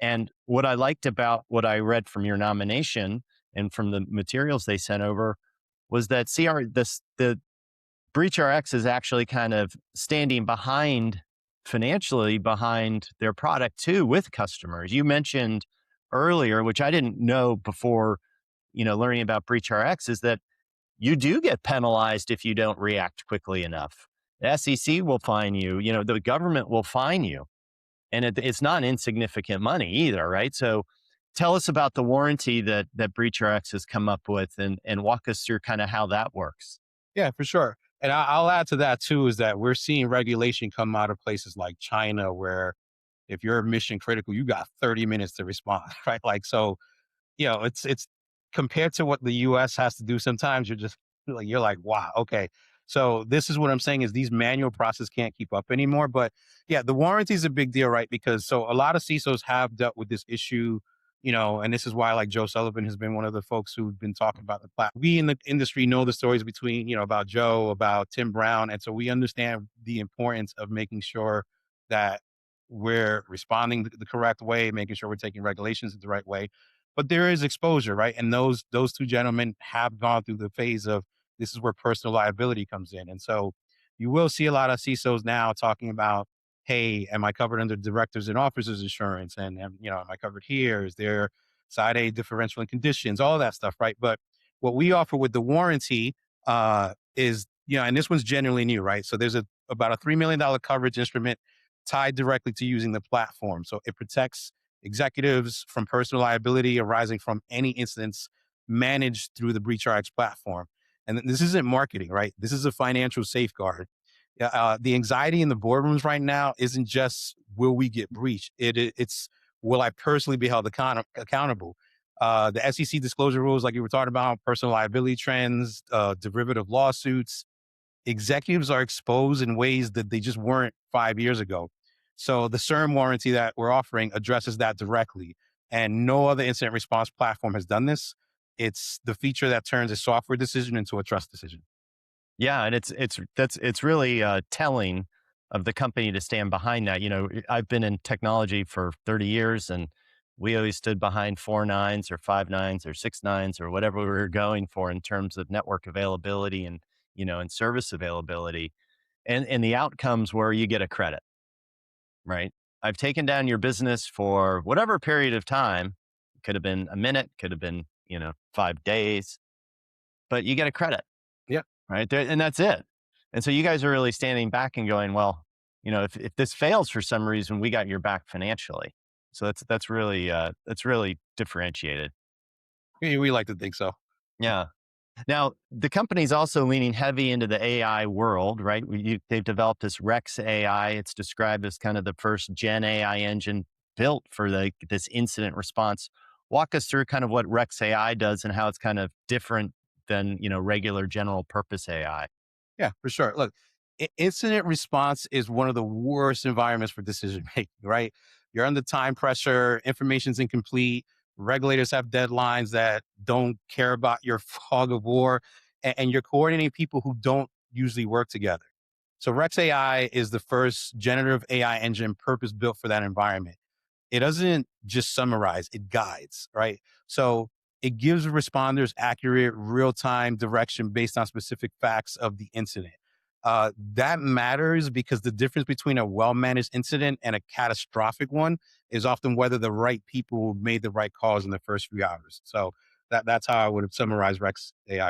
And what I liked about what I read from your nomination and from the materials they sent over was that the BreachRx is actually kind of standing behind financially behind their product too with customers. You mentioned earlier, which I didn't know before, learning about BreachRx, is that you do get penalized if you don't react quickly enough. The SEC will fine you, the government will fine you. And it's not insignificant money either, right? So tell us about the warranty that BreachRx has come up with and walk us through kind of how that works. Yeah, for sure. And I'll add to that too is that we're seeing regulation come out of places like China, where if you're mission critical, you got 30 minutes to respond, right? Like, so, it's compared to what the US has to do sometimes, you're like, wow, okay. So this is what I'm saying is these manual processes can't keep up anymore. But yeah, the warranty is a big deal, right? Because so a lot of CISOs have dealt with this issue, and this is why like Joe Sullivan has been one of the folks who've been talking about the platform. We in the industry know the stories between, about Joe, about Tim Brown. And so we understand the importance of making sure that we're responding the correct way, making sure we're taking regulations the right way. But there is exposure, right? And those two gentlemen have gone through the phase of this is where personal liability comes in. And so you will see a lot of CISOs now talking about, hey, am I covered under directors and officers insurance? And am I covered here? Is there side A differential and conditions? All of that stuff, right? But what we offer with the warranty is, and this one's genuinely new, right? So there's about a $3 million coverage instrument tied directly to using the platform. So it protects executives from personal liability arising from any incidents managed through the BreachRx platform. And this isn't marketing, right? This is a financial safeguard. The anxiety in the boardrooms right now isn't just will we get breached? It's will I personally be held accountable? The SEC disclosure rules, like you were talking about, personal liability trends, derivative lawsuits, executives are exposed in ways that they just weren't 5 years ago. So the CERM warranty that we're offering addresses that directly. And no other incident response platform has done this. It's the feature that turns a software decision into a trust decision. Yeah, and it's really telling of the company to stand behind that. I've been in technology for 30 years, and we always stood behind 4 nines or 5 nines or 6 nines or whatever we were going for in terms of network availability and service availability, and the outcomes where you get a credit, right? I've taken down your business for whatever period of time. Could have been a minute, could have been 5 days, but you get a credit, Yeah. right? And that's it. And so you guys are really standing back and going, well, if this fails for some reason, we got your back financially. So that's really differentiated. We like to think so. Yeah. Now the company's also leaning heavy into the AI world, right? They've developed this Rex AI. It's described as kind of the first Gen AI engine built for this incident response. Walk us through kind of what Rex AI does and how it's kind of different than regular general purpose AI. Yeah, for sure. Look, incident response is one of the worst environments for decision making, right? You're under time pressure, information's incomplete, regulators have deadlines that don't care about your fog of war, and you're coordinating people who don't usually work together. So Rex AI is the first generative AI engine purpose built for that environment. It doesn't just summarize, it guides, right? So it gives responders accurate, real time direction based on specific facts of the incident. That matters because the difference between a well managed incident and a catastrophic one is often whether the right people made the right calls in the first few hours. So that's how I would have summarized Rex AI.